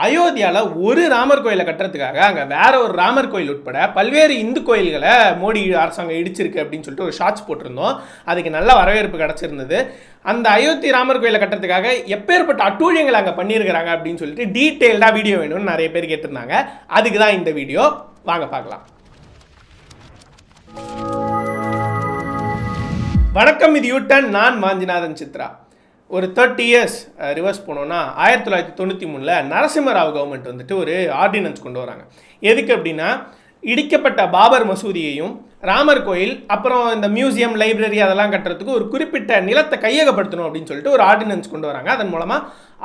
அயோத்தியாவில் ஒரு ராமர் கோயிலை கட்டுறதுக்காக அங்கே வேற ஒரு ராமர் கோயில் உட்பட பல்வேறு இந்து கோயில்களை மோடி அரசாங்கம் இடிச்சிருக்கு அப்படின்னு சொல்லிட்டு ஒரு ஷார்ட்ஸ் போட்டிருந்தோம். அதுக்கு நல்ல வரவேற்பு கிடச்சிருந்தது. அந்த அயோத்தி ராமர் கோயிலை கட்டுறதுக்காக எப்பேற்பட்ட அட்டூழியங்கள் அங்கே பண்ணியிருக்கிறாங்க அப்படின்னு சொல்லிட்டு டீட்டெயில்டாக வீடியோ வேணும்னு நிறைய பேர் கேட்டிருந்தாங்க. அதுக்கு தான் இந்த வீடியோ. வாங்க பார்க்கலாம். வணக்கம், இது யூட்டன். நான் மாஞ்சிநாதன் சித்ரா. ஒரு 30 இயர்ஸ் ரிவர்ஸ் போனோன்னா 1993 நரசிம்மராவ் கவர்மெண்ட் வந்துட்டு ஒரு ஆர்டினன்ஸ் கொண்டு வராங்க. எதுக்கு அப்படின்னா, இடிக்கப்பட்ட பாபர் மசூதியையும் ராமர் கோயில் அப்புறம் இந்த மியூசியம் லைப்ரரி அதெல்லாம் கட்டுறதுக்கு ஒரு குறிப்பிட்ட நிலத்தை கையகப்படுத்தணும் அப்படின்னு சொல்லிட்டு ஒரு ஆர்டினன்ஸ் கொண்டு வராங்க. அதன் மூலமாக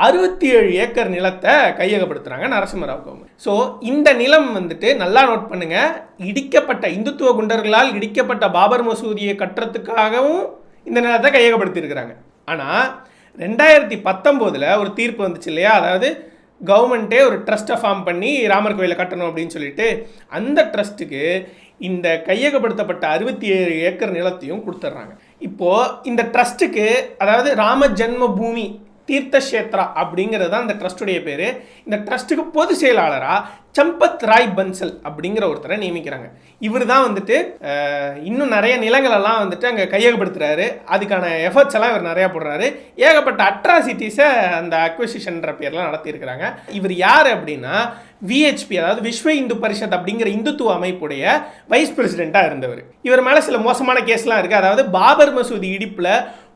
67 ஏக்கர் நிலத்தை கையகப்படுத்துகிறாங்க நரசிம்மராவ் கவர்மெண்ட். ஸோ இந்த நிலம் வந்துட்டு நல்லா நோட் பண்ணுங்கள், இடிக்கப்பட்ட இந்துத்துவ குண்டர்களால் இடிக்கப்பட்ட பாபர் மசூதியை கட்டுறதுக்காகவும் இந்த நிலத்தை கையகப்படுத்தியிருக்கிறாங்க. ஆனால் 2019 ஒரு தீர்ப்பு வந்துச்சு இல்லையா, அதாவது கவர்மெண்ட்டே ஒரு ட்ரஸ்ட்டை ஃபார்ம் பண்ணி ராமர் கோயிலை கட்டணும் அப்படின்னு சொல்லிட்டு அந்த ட்ரஸ்ட்டுக்கு இந்த கையகப்படுத்தப்பட்ட 67 ஏக்கர் நிலத்தையும் கொடுத்துட்றாங்க. இப்போது இந்த ட்ரஸ்ட்டுக்கு, அதாவது ராம ஜென்ம பூமி தீர்த்தக்ஷேத்ரா அப்படிங்கிறது தான் இந்த ட்ரஸ்ட்டுடைய பேர். இந்த ட்ரஸ்ட்டுக்கு பொது செயலாளராக சம்பத் ராய் பன்சல் அப்படிங்கிற ஒருத்தரை நியமிக்கிறாங்க. இவர் தான் வந்துட்டு இன்னும் நிறைய நிலங்களெல்லாம் வந்துட்டு அங்கே கையகப்படுத்துகிறாரு. அதுக்கான எஃபர்ட்ஸ் எல்லாம் இவர் நிறையா போடுறாரு. ஏகப்பட்ட அட்ராசிட்டிஸை அந்த அக்விசிஷன்ற பேர்லாம் நடத்தியிருக்கிறாங்க. இவர் யார் அப்படின்னா விஹெச்பி, அதாவது விஸ்வ இந்து பரிஷத் அப்படிங்கிற இந்துத்துவ அமைப்புடைய வைஸ் பிரசிடெண்ட்டாக இருந்தவர். இவர் மேலே சில மோசமான கேஸ்லாம் இருக்குது. அதாவது பாபர் மசூதி இடிப்பில்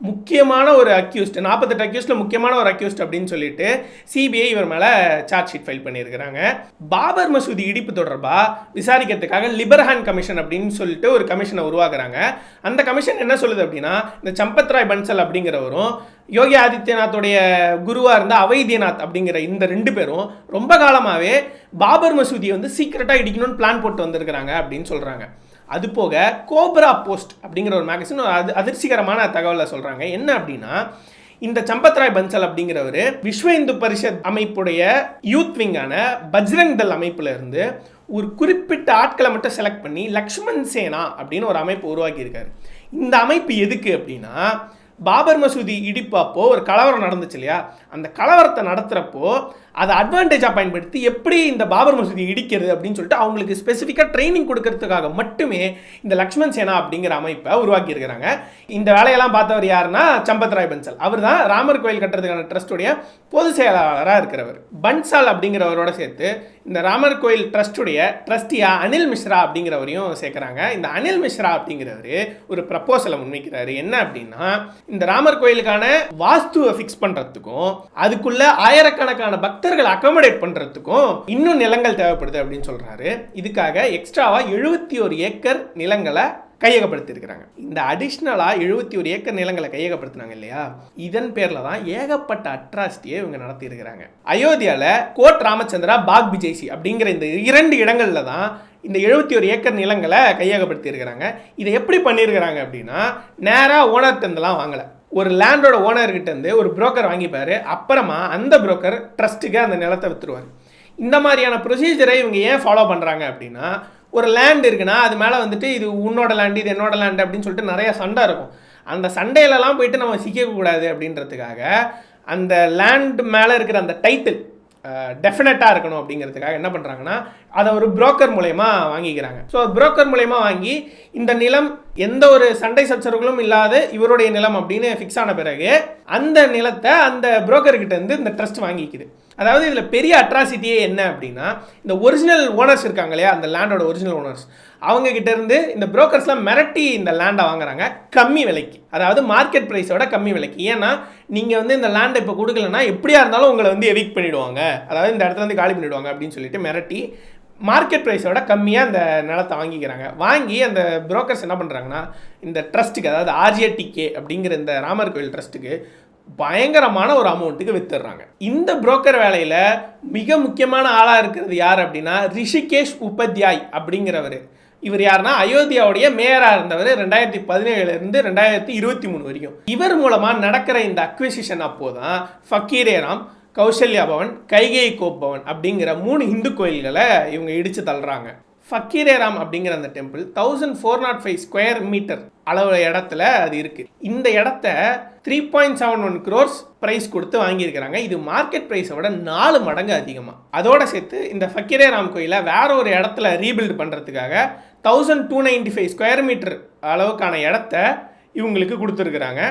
முக்கியமான ஒரு அக்யூஸ்ட், 48 அக்யூஸ்டில் முக்கியமான ஒரு அக்யூஸ்ட் அப்படின்னு சொல்லிட்டு சிபிஐ இவர் மேலே சார்ஜ் ஷீட் ஃபைல் பண்ணியிருக்கிறாங்க. பாபர் மசூதி இடிப்பு தொடர்பாக விசாரிக்கிறதுக்காக லிபர்ஹான் கமிஷன் அப்படின்னு சொல்லிட்டு ஒரு கமிஷனை உருவாக்குறாங்க. அந்த கமிஷன் என்ன சொல்லுது அப்படின்னா, இந்த சம்பத் ராய் பன்சல் அப்படிங்கிறவரும் யோகி ஆதித்யநாத்துடைய குருவாக இருந்த அவைத்தியநாத் அப்படிங்கிற இந்த 2 பேரும் ரொம்ப காலமாகவே பாபர் மசூதியை வந்து சீக்கிரட்டாக இடிக்கணும்னு பிளான் போட்டு வந்திருக்கிறாங்க அப்படின்னு சொல்கிறாங்க. அது போக கோப்ரா போஸ்ட் அப்படிங்கிற ஒரு மேகசின் அதிர்ச்சிகரமான தகவலை சொல்கிறாங்க. என்ன அப்படின்னா, இந்த சம்பத் ராய் பன்சல் அப்படிங்கிறவர் விஸ்வ இந்து பரிஷத் அமைப்புடைய யூத் விங்கான பஜ்ரங் தள் அமைப்புல இருந்து ஒரு குறிப்பிட்ட ஆட்களை மட்டும் செலக்ட் பண்ணி லக்ஷ்மண் சேனா அப்படின்னு ஒரு அமைப்பு உருவாக்கியிருக்காரு. இந்த அமைப்பு எதுக்கு அப்படின்னா, பாபர் மசூதி இடிப்பு அப்போ ஒரு கலவரம் நடந்துச்சு இல்லையா, அந்த கலவரத்தை நடத்துகிறப்போ அதை அட்வான்டேஜாக பயன்படுத்தி எப்படி இந்த பாபர் மசூதி இடிக்கிறது அப்படின்னு சொல்லிட்டு அவங்களுக்கு ஸ்பெசிஃபிக்காக ட்ரைனிங் கொடுக்கறதுக்காக மட்டுமே இந்த லக்ஷ்மண் சேனா அப்படிங்கிற அமைப்பை உருவாக்கியிருக்கிறாங்க. இந்த வேலையெல்லாம் பார்த்தவர் யாருன்னா சம்பத் ராய் பன்சல். அவர் தான் ராமர் கோயில் கட்டுறதுக்கான ட்ரஸ்ட்டுடைய பொது செயலாளராக இருக்கிறவர். பன்சால் அப்படிங்கிறவரோட சேர்த்து இந்த ராமர் கோயில் ட்ரஸ்ட்டுடைய ட்ரஸ்டியாக அனில் மிஸ்ரா அப்படிங்கிறவரையும் சேர்க்குறாங்க. இந்த அனில் மிஸ்ரா அப்படிங்கிறவர் ஒரு ப்ரப்போசலை முன்வைக்கிறாரு. என்ன அப்படின்னா, இந்த ராமர் கோயிலுக்கான வாஸ்துவை ஃபிக்ஸ் பண்ணுறதுக்கும் அதுக்குள்ள ஆயிரக்கணக்கான பக்தர்கள் அகாமடேட் பண்ணுறதுக்கும் இன்னும் நிலங்கள் தேவைப்படுது அப்படின்னு சொல்கிறாரு. இதுக்காக எக்ஸ்ட்ராவாக 71 ஏக்கர் நிலங்களை கையகப்படுத்தியிருக்கிறாங்க. இந்த அடிஷ்னலாக 71 ஏக்கர் நிலங்களை கையகப்படுத்தினாங்க இல்லையா, இதன் பேரில் தான் ஏகப்பட்ட அட்ராசிட்டியை இவங்க நடத்தியிருக்கிறாங்க. அயோத்தியாவில் கோட் ராமச்சந்திரா பாக் பிஜய்சி அப்படிங்கிற இந்த 2 இடங்களில் தான் இந்த 71 ஏக்கர் நிலங்களை கையகப்படுத்தியிருக்கிறாங்க. இதை எப்படி பண்ணியிருக்கிறாங்க அப்படின்னா, நேராக ஓனர்கிட்டலாம் வாங்கலை. ஒரு லேண்டோட ஓனர்கிட்டேருந்து ஒரு புரோக்கர் வாங்கிப்பார். அப்புறமா அந்த புரோக்கர் ட்ரஸ்ட்டுக்கு அந்த நிலத்தை விற்றுருவார். இந்த மாதிரியான ப்ரொசீஜரை இவங்க ஏன் ஃபாலோ பண்ணுறாங்க அப்படின்னா, ஒரு லேண்ட் இருக்குன்னா அது மேலே வந்துட்டு இது உன்னோட லேண்டு, இது என்னோட லேண்டு அப்படின்னு சொல்லிட்டு நிறைய சண்டை இருக்கும். அந்த சண்டையிலலாம் போயிட்டு நம்ம சிக்கக்கூடாது அப்படின்றதுக்காக அந்த லேண்ட் மேலே இருக்கிற அந்த டைட்டில் டெஃபினட்டாக இருக்கணும் அப்படிங்கிறதுக்காக என்ன பண்ணுறாங்கன்னா, அதை ஒரு புரோக்கர் மூலயமா வாங்கிக்கிறாங்க. ஸோ புரோக்கர் மூலயமா வாங்கி இந்த நிலம் எந்த ஒரு சண்டை சச்சரவுகளும் இல்லாத இவருடைய நிலம் அப்படின்னு ஃபிக்ஸ் ஆன பிறகு அந்த நிலத்தை அந்த புரோக்கர்கிட்ட இருந்து இந்த ட்ரஸ்ட் வாங்கிக்குது. அதாவது இதில் பெரிய அட்ராசிட்டியே என்ன அப்படின்னா, இந்த ஒரிஜினல் ஓனர்ஸ் இருக்காங்க இல்லையா, அந்த லேண்டோட ஒரிஜினல் ஓனர்ஸ், அவங்க கிட்ட இருந்து இந்த புரோக்கர்ஸ்லாம் மிரட்டி இந்த லேண்டை வாங்குறாங்க கம்மி விலைக்கு, அதாவது மார்க்கெட் ப்ரைஸோட கம்மி விலைக்கு. ஏன்னா நீங்கள் வந்து இந்த லேண்டை இப்போ கொடுக்கலன்னா எப்படியா இருந்தாலும் உங்களை வந்து எவிக்ட் பண்ணிவிடுவாங்க, அதாவது இந்த இடத்துல வந்து காலி பண்ணிவிடுவாங்க அப்படின்னு சொல்லிட்டு மிரட்டி மார்க்கெட் ப்ரைஸோட கம்மியாக அந்த நிலத்தை வாங்கிக்கிறாங்க. வாங்கி அந்த புரோக்கர்ஸ் என்ன பண்ணுறாங்கன்னா, இந்த ட்ரஸ்ட்டுக்கு, அதாவது ஆர்ஜேடிகே அப்படிங்கிற இந்த ராமர் கோயில் ட்ரஸ்ட்டுக்கு பயங்கரமான ஒரு அமௌண்ட்டுக்கு வித்துடுறாங்க. இந்த புரோக்கர் வேலையில் மிக முக்கியமான ஆளாக இருக்கிறது யார் அப்படின்னா, ரிஷிகேஷ் உபாத்யாய் அப்படிங்கிறவர். இவர் யாருன்னா அயோத்தியாவுடைய மேயராக இருந்தவர் 2017 2023 வரைக்கும். இவர் மூலமாக நடக்கிற இந்த அக்விசிஷன் அப்போதான் ஃபக்கீரே ராம், கௌசல்யா பவன், கைகேயி கோப் பவன் அப்படிங்கிற 3 இந்து கோயில்களை இவங்க இடித்து தள்ளுறாங்க. ஃபக்கீரேராம் அப்படிங்கிற அந்த டெம்பிள் 1405 ஸ்கொயர் மீட்டர் அளவு இடத்துல அது இருக்குது. இந்த இடத்த 3.71 crores ப்ரைஸ் கொடுத்து வாங்கியிருக்கிறாங்க. இது மார்க்கெட் ப்ரைஸை விட 4 மடங்கு அதிகமாக. அதோட சேர்த்து இந்த ஃபக்கீரேராம் கோயிலை வேற ஒரு இடத்துல ரீபில்ட் பண்ணுறதுக்காக 1295 ஸ்கொயர் மீட்டர் அளவுக்கான இடத்த இவங்களுக்கு கொடுத்துருக்குறாங்க.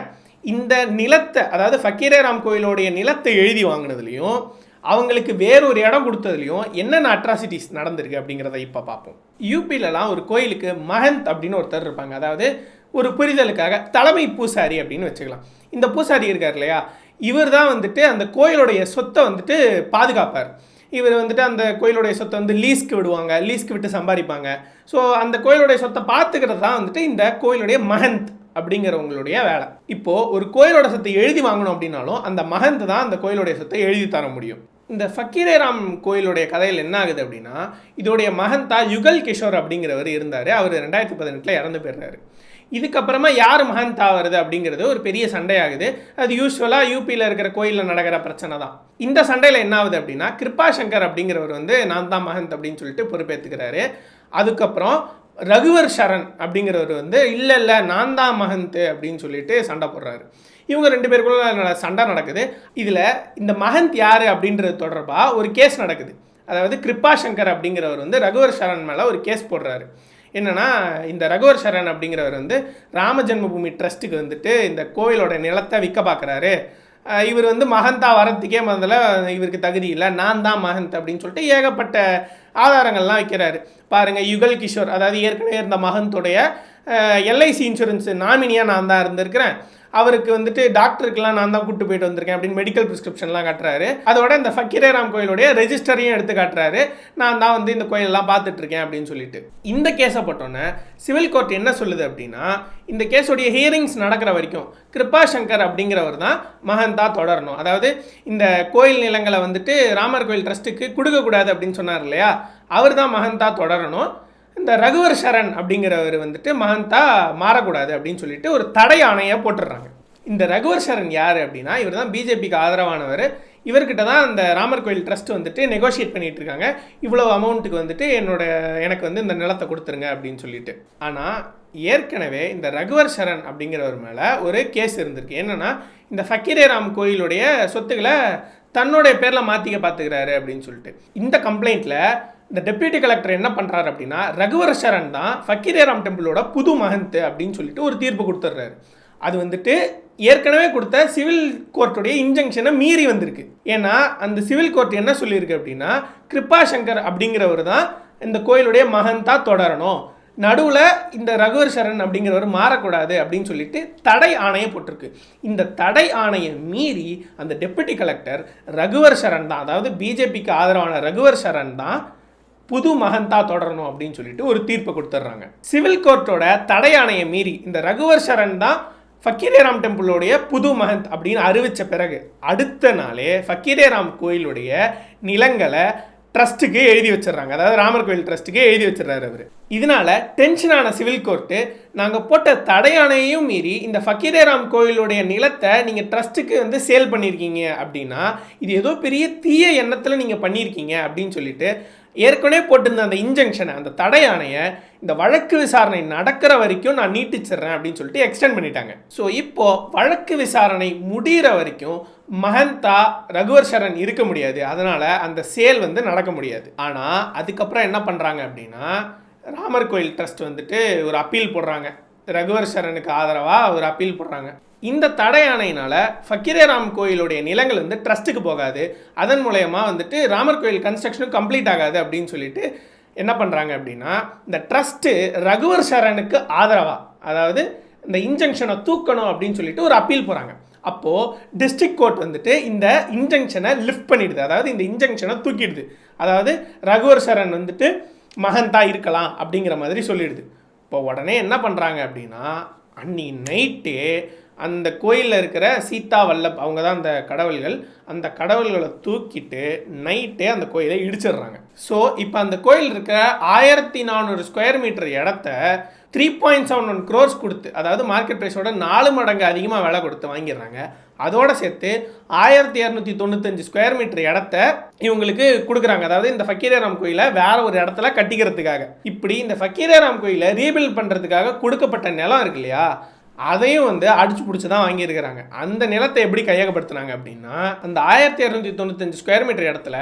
இந்த நிலத்தை, அதாவது ஃபக்கீரேராம் கோயிலோடைய நிலத்தை எழுதி வாங்கினதுலையும் அவங்களுக்கு வேறொரு இடம் கொடுத்ததுலையும் என்னென்ன அட்ராசிட்டிஸ் நடந்திருக்கு அப்படிங்கிறத இப்போ பார்ப்போம். யூபிலலாம் ஒரு கோயிலுக்கு மஹந்த் அப்படின்னு ஒருத்தர் இருப்பாங்க. அதாவது ஒரு புரிதலுக்காக தலைமை பூசாரி அப்படின்னு வச்சுக்கலாம். இந்த பூசாரி இருக்கார் இல்லையா, இவர் தான் வந்துட்டு அந்த கோயிலுடைய சொத்தை வந்துட்டு பாதுகாப்பார். இவர் வந்துட்டு அந்த கோயிலுடைய சொத்தை வந்து லீஸ்க்கு விடுவாங்க, லீஸ்க்கு விட்டு சம்பாதிப்பாங்க. ஸோ அந்த கோயிலுடைய சொத்தை பார்த்துக்கிறது தான் வந்துட்டு இந்த கோயிலுடைய மஹந்த் அப்படிங்கிறவங்களுடைய வேலை. இப்போது ஒரு கோயிலோட சொத்தை எழுதி வாங்கணும் அப்படின்னாலும் அந்த மஹந்த் தான் அந்த கோயிலுடைய சொத்தை எழுதி தர முடியும். இந்த ஃபக்கீரேராம் கோயிலுடைய கதையில் என்ன ஆகுது அப்படின்னா, இதோடைய மஹந்தா யுகல் கிஷோர் அப்படிங்கிறவர் இருந்தார். அவர் 2018 இறந்து போயிடுறாரு. இதுக்கப்புறமா யார் மஹந்தா வருது அப்படிங்கிறது ஒரு பெரிய சண்டையாகுது. அது யூஸ்வலாக யூபியில் இருக்கிற கோயிலில் நடக்கிற பிரச்சனை தான். இந்த சண்டையில் என்ன ஆகுது அப்படின்னா, கிருபா சங்கர் அப்படிங்கிறவர் வந்து நான் தான் மஹந்த் அப்படின்னு சொல்லிட்டு பொறுப்பேற்றுக்கிறாரு. அதுக்கப்புறம் ரகுவர் சரண் அப்படிங்கிறவர் வந்து இல்லை நான் தான் மஹந்த் அப்படின்னு சொல்லிட்டு சண்டை போடுறாரு. இவங்க 2 பேருக்குள்ள சண்டை நடக்குது. இதில் இந்த மஹந்த் யார் அப்படின்றது தொடர்பாக ஒரு கேஸ் நடக்குது. அதாவது கிருபா சங்கர் அப்படிங்கிறவர் வந்து ரகுவர் சரண் மேலே ஒரு கேஸ் போடுறாரு. என்னென்னா, இந்த ரகுவர் சரண் அப்படிங்கிறவர் வந்து ராம ஜென்மபூமி ட்ரஸ்ட்டுக்கு வந்துட்டு இந்த கோயிலோட நிலத்தை விற்க பார்க்குறாரு. இவர் வந்து மஹந்தா வரத்துக்கே முதல்ல இவருக்கு தகுதி இல்லை, நான் தான் மஹந்த் அப்படின்னு சொல்லிட்டு ஏகப்பட்ட ஆதாரங்கள்லாம் வைக்கிறாரு. பாருங்கள், யுகல் கிஷோர், அதாவது ஏற்கனவே இருந்த மஹந்தோடைய எல்ஐசி இன்சூரன்ஸ் நாமினியாக நான் தான் இருந்திருக்கிறேன், அவருக்கு வந்துட்டு டாக்டருக்கெல்லாம் நான் தான் கூப்பிட்டு போயிட்டு வந்திருக்கேன் அப்படின்னு மெடிக்கல் ப்ரிஸ்கிரிப்ஷன்லாம் காட்டுறாரு. அதோட இந்த ஃபக்கீரேராம் கோயிலுடைய ரெஜிஸ்டரையும் எடுத்து காட்டுறாரு, நான் தான் வந்து இந்த கோயிலெல்லாம் பார்த்துட்டு இருக்கேன் அப்படின்னு சொல்லிட்டு. இந்த கேஸை போட்டோன்னே சிவில் கோர்ட் என்ன சொல்லுது அப்படின்னா, இந்த கேஸோடைய ஹியரிங்ஸ் நடக்கிற வரைக்கும் கிருபா சங்கர் அப்படிங்கிறவர் தான் மஹந்தா தொடரணும். அதாவது இந்த கோயில் நிலங்களை வந்துட்டு ராமர் கோயில் ட்ரஸ்ட்டுக்கு கொடுக்கக்கூடாது அப்படின்னு சொன்னார் இல்லையா, அவர் தான் மஹந்தா தொடரணும். இந்த ரகுவர் சரண் அப்படிங்கிறவர் வந்துட்டு மஹந்தா மாறக்கூடாது அப்படின்னு சொல்லிட்டு ஒரு தடை ஆணையை போட்டுடுறாங்க. இந்த ரகுவர் சரண் யார் அப்படின்னா, இவர் தான் பிஜேபிக்கு ஆதரவானவர். இவர்கிட்ட தான் இந்த ராமர் கோயில் ட்ரஸ்ட் வந்துட்டு நெகோஷியேட் பண்ணிட்டு இருக்காங்க, இவ்வளோ அமௌண்ட்டுக்கு வந்துட்டு எனக்கு வந்து இந்த நிலத்தை கொடுத்துருங்க அப்படின்னு சொல்லிட்டு. ஆனால் ஏற்கனவே இந்த ரகுவர் சரண் அப்படிங்கிறவர் மேலே ஒரு கேஸ் இருந்திருக்கு. என்னென்னா, இந்த ஃபக்கீரேராம் கோயிலுடைய சொத்துக்களை தன்னுடைய பேரில் மாற்றிக்க பார்த்துக்கிறாரு அப்படின்னு சொல்லிட்டு. இந்த கம்ப்ளைண்ட்டில் இந்த டெப்யூட்டி கலெக்டர் என்ன பண்ணுறாரு அப்படின்னா, ரகுவர் சரண் தான் ஃபக்கீரேராம் டெம்பிளோட புது மஹந்த் அப்படின்னு சொல்லிட்டு ஒரு தீர்ப்பு கொடுத்துட்றாரு. அது வந்துட்டு ஏற்கனவே கொடுத்த சிவில் கோர்ட்டுடைய இன்ஜங்ஷனை மீறி வந்திருக்கு. ஏன்னா அந்த சிவில் கோர்ட் என்ன சொல்லியிருக்கு அப்படின்னா, கிருபா சங்கர் அப்படிங்கிறவர் தான் இந்த கோயிலுடைய மஹந்தா தொடரணும், நடுவில் இந்த ரகுவர் சரண் அப்படிங்கிறவர் மாறக்கூடாது அப்படின்னு சொல்லிட்டு தடை ஆணையை போட்டிருக்கு. இந்த தடை ஆணையை மீறி அந்த டெப்யூட்டி கலெக்டர் ரகுவர் சரண் தான், அதாவது பிஜேபிக்கு ஆதரவான ரகுவர் சரண் தான் புது மஹந்தா தொடரணும் அப்படின்னு சொல்லிட்டு ஒரு தீர்ப்பை கொடுத்துட்றாங்க. சிவில் கோர்ட்டோட தடை ஆணையை மீறி இந்த ரகுவர் சரண் தான் ஃபக்கீரேராம் டெம்பிளோடைய புது மஹந்த் அப்படின்னு அறிவித்த பிறகு அடுத்த நாளே ஃபக்கீரேராம் கோயிலுடைய நிலங்களை ட்ரஸ்ட்டுக்கு எழுதி வச்சிடறாங்க. அதாவது ராமர் கோயில் ட்ரஸ்ட்டுக்கு எழுதி வச்சிடறாரு அவர். இதனால டென்ஷனான சிவில் கோர்ட்டு, நாங்கள் போட்ட தடையானையும் மீறி இந்த ஃபக்கீரேராம் கோயிலுடைய நிலத்தை நீங்கள் ட்ரஸ்ட்டுக்கு வந்து சேல் பண்ணியிருக்கீங்க அப்படின்னா இது ஏதோ பெரிய தீய எண்ணத்தில் நீங்கள் பண்ணியிருக்கீங்க அப்படின்னு சொல்லிட்டு ஏற்கனவே போட்டிருந்த அந்த இன்ஜங்ஷனை, அந்த தடையானையை இந்த வழக்கு விசாரணை நடக்கிற வரைக்கும் நான் நீட்டிச்சிட்றேன் அப்படின்னு சொல்லிட்டு எக்ஸ்டெண்ட் பண்ணிட்டாங்க. ஸோ இப்போது வழக்கு விசாரணை முடிகிற வரைக்கும் மஹந்தா ரகுவர் சரண் இருக்க முடியாது, அதனால் அந்த சேல் வந்து நடக்க முடியாது. ஆனால் அதுக்கப்புறம் என்ன பண்ணுறாங்க அப்படின்னா, ராமர் கோயில் ட்ரஸ்ட் வந்துட்டு ஒரு அப்பீல் போடுறாங்க, ரகுவர் சரணுக்கு ஆதரவாக ஒரு அப்பீல் போடுறாங்க. இந்த தடை ஆணையினால் ஃபக்கீரேராம் கோயிலுடைய நிலங்கள் வந்து ட்ரஸ்ட்டுக்கு போகாது, அதன் மூலயமா வந்துட்டு ராமர் கோயில் கன்ஸ்ட்ரக்ஷனும் கம்ப்ளீட் ஆகாது அப்படின்னு சொல்லிட்டு என்ன பண்ணுறாங்க அப்படின்னா, இந்த ட்ரஸ்ட்டு ரகுவர் சரணுக்கு ஆதரவாக, அதாவது இந்த இன்ஜங்ஷனை தூக்கணும் அப்படின்னு சொல்லிட்டு ஒரு அப்பீல் போகிறாங்க. அப்போது டிஸ்ட்ரிக்ட் கோர்ட் வந்துட்டு இந்த இன்ஜங்ஷனை லிஃப்ட் பண்ணிடுது, அதாவது இந்த இன்ஜங்ஷனை தூக்கிடுது. அதாவது ரகுவர் சரண் வந்துட்டு மஹந்தா இருக்கலாம் அப்படிங்கிற மாதிரி சொல்லிடுது. இப்போ உடனே என்ன பண்ணுறாங்க அப்படின்னா, அன்னைக்கு நைட்டே அந்த கோயிலில் இருக்கிற சீதா வல்லப், அவங்க தான் அந்த கடவுள்கள், அந்த கடவுள்களை தூக்கிட்டு நைட்டே அந்த கோயிலை இடிச்சிடுறாங்க. ஸோ இப்போ அந்த கோயில் இருக்கிற 1400 ஸ்கொயர் மீட்டர் இடத்த 3.71 crores கொடுத்து, அதாவது மார்க்கெட் ப்ரைஸோட 4 மடங்கு அதிகமாக விலை கொடுத்து வாங்கிடுறாங்க. அதோட சேர்த்து 1295 ஸ்கொயர் மீட்டர் இடத்த இவங்களுக்கு கொடுக்குறாங்க. அதாவது இந்த ஃபக்கீரேராம் கோயிலை வேற ஒரு இடத்துல கட்டிக்கிறதுக்காக. இப்படி இந்த ஃபக்கீரேராம் கோயிலை ரீபில்ட் பண்ணுறதுக்காக கொடுக்கப்பட்ட நிலம் இருக்கு இல்லையா, அதையும் அடிச்சு பிடிச்சி தான் வாங்கியிருக்கிறாங்க. அந்த நிலத்தை எப்படி கையகப்படுத்தினாங்க அப்படின்னா, அந்த 1295 ஸ்கொயர் மீட்டர் இடத்துல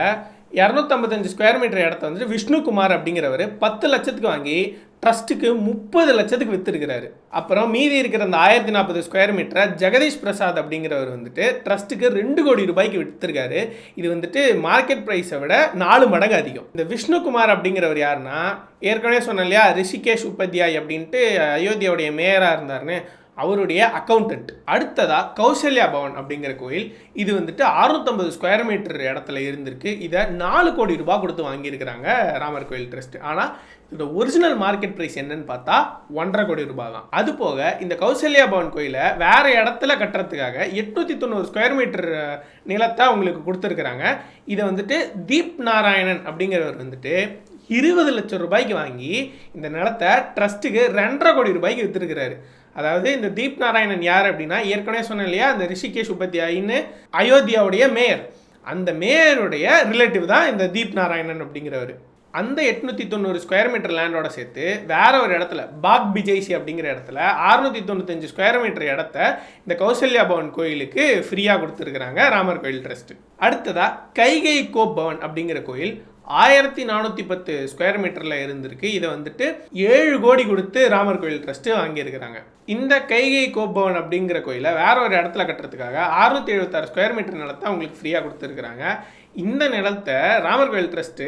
255 ஸ்கொயர் மீட்டர் இடத்த விஷ்ணுகுமார் அப்படிங்கிறவர் 10 லட்சத்துக்கு வாங்கி ட்ரஸ்ட்டுக்கு 30 லட்சத்துக்கு விற்றுருக்கிறாரு. அப்புறம் மீதி இருக்கிற அந்த 1040 ஸ்கொயர் மீட்டரை ஜெகதீஷ் பிரசாத் அப்படிங்கிறவர் ட்ரஸ்ட்டுக்கு 2 கோடி ரூபாய்க்கு விற்றுருக்காரு. இது மார்க்கெட் ப்ரைஸை விட 4 மடங்கு அதிகம். இந்த விஷ்ணுகுமார் அப்படிங்கிறவர் யாருன்னா, ஏற்கனவே சொன்னேன் இல்லையா, ரிஷிகேஷ் உபாத்யாய் அப்படின்ட்டு அயோத்தியாவுடைய மேயராக இருந்தார்னு, அவருடைய அக்கௌண்டன்ட். அடுத்ததாக கௌசல்யா பவன் அப்படிங்கிற கோயில், இது 650 ஸ்கொயர் மீட்டர் இடத்துல இருந்திருக்கு. இதை 4 கோடி ரூபாய் கொடுத்து வாங்கியிருக்கிறாங்க ராமர் கோயில் ட்ரஸ்ட். ஆனால் இதோட ஒரிஜினல் மார்க்கெட் ப்ரைஸ் என்னன்னு பார்த்தா 1.5 கோடி ரூபாய் தான். அது போக இந்த கௌசல்யா பவன் கோயிலை வேற இடத்துல கட்டுறதுக்காக 890 ஸ்கொயர் மீட்டர் நிலத்தை அவங்களுக்கு கொடுத்துருக்குறாங்க. இதை தீப் நாராயணன் அப்படிங்கிறவர் 20 லட்சம் ரூபாய்க்கு வாங்கி இந்த நிலத்தை ட்ரஸ்ட்டுக்கு 2.5 கோடி ரூபாய்க்கு விற்றுருக்கிறாரு. அதாவது இந்த தீப் நாராயணன் யார் அப்படின்னா, ஏற்கனவே சொன்னேன் இல்லையா, அந்த ரிஷிகேஷ் உபாத்யாயின்னு அயோத்தியாவுடைய மேயர், அந்த மேயருடைய ரிலேட்டிவ் தான் இந்த தீப் நாராயணன் அப்படிங்கிறவர். அந்த 890 ஸ்கொயர் மீட்டர் லேண்டோட சேர்த்து வேற ஒரு இடத்துல பாக் பிஜைசி அப்படிங்கிற இடத்துல 695 ஸ்கொயர் மீட்டர் இடத்த இந்த கௌசல்யா பவன் கோயிலுக்கு ஃப்ரீயாக கொடுத்துருக்குறாங்க ராமர் கோயில் ட்ரஸ்ட். அடுத்ததாக கைகை கோப் பவன் அப்படிங்கிற கோயில் 1410 ஸ்கொயர் மீட்டரில் இருந்திருக்கு. இதை 7 கோடி கொடுத்து ராமர் கோயில் ட்ரஸ்ட்டு வாங்கியிருக்கிறாங்க. இந்த கைகை கோப்பவன் அப்படிங்கிற கோயிலை வேற ஒரு இடத்துல கட்டுறதுக்காக 676 ஸ்கொயர் மீட்டர் நிலத்தை அவங்களுக்கு ஃப்ரீயாக கொடுத்துருக்குறாங்க. இந்த நிலத்தை ராமர் கோயில் ட்ரஸ்ட்டு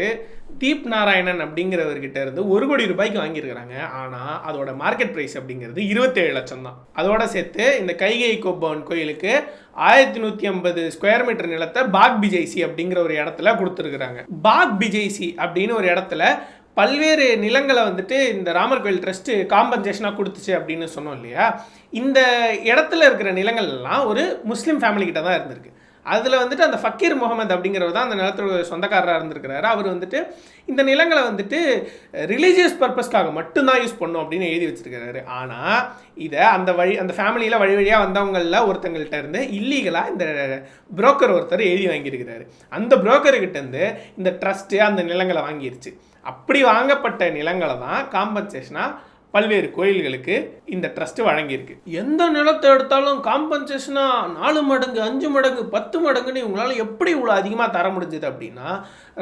தீப் நாராயணன் அப்படிங்கிறவர்கிட்ட இருந்து 1 கோடி ரூபாய்க்கு வாங்கியிருக்கிறாங்க. ஆனால் அதோட மார்க்கெட் ப்ரைஸ் அப்படிங்கிறது 27 லட்சம் தான். அதோட சேர்த்து இந்த கைகை கோப்பவன் கோயிலுக்கு 1150 ஸ்கொயர் மீட்டர் நிலத்தை பாக் பிஜைசி அப்படிங்கிற ஒரு இடத்துல கொடுத்துருக்குறாங்க. பாக் பிஜைசி அப்படின்னு ஒரு இடத்துல பல்வேறு நிலங்களை இந்த ராமர் கோயில் ட்ரஸ்ட்டு காம்பன்சேஷனாக கொடுத்துச்சு அப்படின்னு சொன்னோம் இல்லையா. இந்த இடத்துல இருக்கிற நிலங்கள் எல்லாம் ஒரு முஸ்லீம் ஃபேமிலி கிட்ட தான் இருந்திருக்கு. அதில் அந்த ஃபக்கீர் முகமது அப்படிங்கிறவர் தான் அந்த நிலத்தோட சொந்தக்காரராக இருந்திருக்கிறாரு. அவர் இந்த நிலங்களை ரிலீஜியஸ் பர்பஸ்க்காக மட்டும்தான் யூஸ் பண்ணும் அப்படின்னு எழுதி வச்சிருக்கிறாரு. ஆனால் இதை அந்த ஃபேமிலியில் வழி வழியாக வந்தவங்களில் ஒருத்தங்கள்ட்ட இருந்து இல்லீகலாக இந்த புரோக்கர் ஒருத்தர் எழுதி வாங்கியிருக்கிறாரு. அந்த புரோக்கர்கிட்டேருந்து இந்த ட்ரஸ்ட்டு அந்த நிலங்களை வாங்கிருச்சு. அப்படி வாங்கப்பட்ட நிலங்களை தான் காம்பன்சேஷனாக பல்வேறு கோயில்களுக்கு இந்த ட்ரஸ்ட்டு வழங்கியிருக்கு. எந்த நிலத்தை எடுத்தாலும் காம்பன்சேஷனாக 4 மடங்கு 5 மடங்கு 10 மடங்குன்னு இவங்களால எப்படி இவ்வளோ அதிகமாக தர முடிஞ்சுது அப்படின்னா,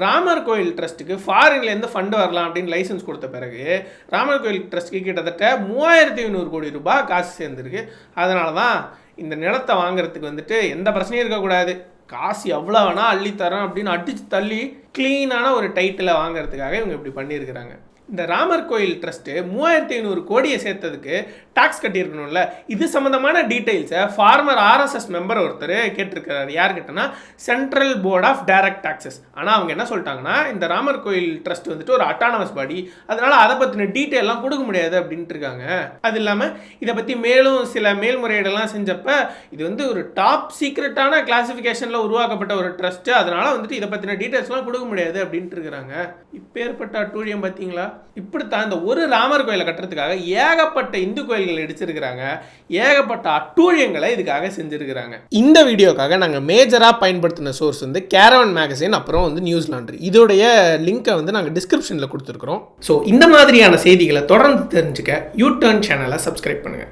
ராமர் கோயில் ட்ரஸ்ட்டுக்கு ஃபாரின்லேருந்து ஃபண்டு வரலாம் அப்படின்னு லைசன்ஸ் கொடுத்த பிறகு ராமர் கோயில் ட்ரஸ்ட்டுக்கு கிட்டத்தட்ட 3500 கோடி ரூபாய் காசு சேர்ந்துருக்கு. அதனால தான் இந்த நிலத்தை வாங்குறதுக்கு எந்த பிரச்சனையும் இருக்கக்கூடாது, காசு எவ்வளோ வேணால் அள்ளித்தரோம் அப்படின்னு அடித்து தள்ளி க்ளீனான ஒரு டைட்டிலை வாங்கிறதுக்காக இவங்க இப்படி பண்ணியிருக்கிறாங்க. இந்த ராமர் கோயில் ட்ரஸ்ட்டு 3500 கோடியை சேர்த்ததுக்கு டாக்ஸ் கட்டியிருக்கணும்ல. இது சம்மந்தமான டீட்டெயில்ஸை ஃபார்மர் RSS மெம்பர் ஒருத்தர் கேட்டிருக்கிறார். யார்கிட்டனா central board of direct taxes. ஆனால் அவங்க என்ன சொல்லிட்டாங்கன்னா, இந்த ராமர் கோயில் ட்ரஸ்ட் ஒரு அட்டானமஸ் பாடி, அதனால அதை பற்றின டீட்டெயிலாம் கொடுக்க முடியாது அப்படின்ட்டு இருக்காங்க. அது இல்லாமல் இதை பற்றி மேலும் சில மேல்முறையீடெல்லாம் செஞ்சப்ப இது ஒரு டாப் சீக்ரெட்டான கிளாசிஃபிகேஷனில் உருவாக்கப்பட்ட ஒரு ட்ரஸ்ட்டு, அதனால இதை பற்றின டீட்டெயில்ஸ்லாம் கொடுக்க முடியாது அப்படின்ட்டு இருக்கிறாங்க. இப்பேற்பட்ட அட்டூழியம் பார்த்தீங்களா? இப்படித்தான் இந்த ஒரு ராமர் கோயிலை கட்டுறதுக்காக ஏகப்பட்ட இந்து கோயில்கள் இடிச்சிருக்கிறாங்க, ஏகப்பட்ட அட்டூழியங்களை இதுக்காக செஞ்சிருக்கிறாங்க. இந்த வீடியோக்காக நாங்கள் மேஜராக பயன்படுத்தின சோர்ஸ் கேரவன் மேகசின், அப்புறம் நியூஸ் லாண்ட்ரி. இதோடைய லிங்கை நாங்கள் டிஸ்கிரிப்ஷனில் கொடுத்துருக்குறோம். ஸோ இந்த மாதிரியான செய்திகளை தொடர்ந்து தெரிஞ்சுக்க யூ டர்ன் சேனலை சப்ஸ்கிரைப் பண்ணுங்கள்.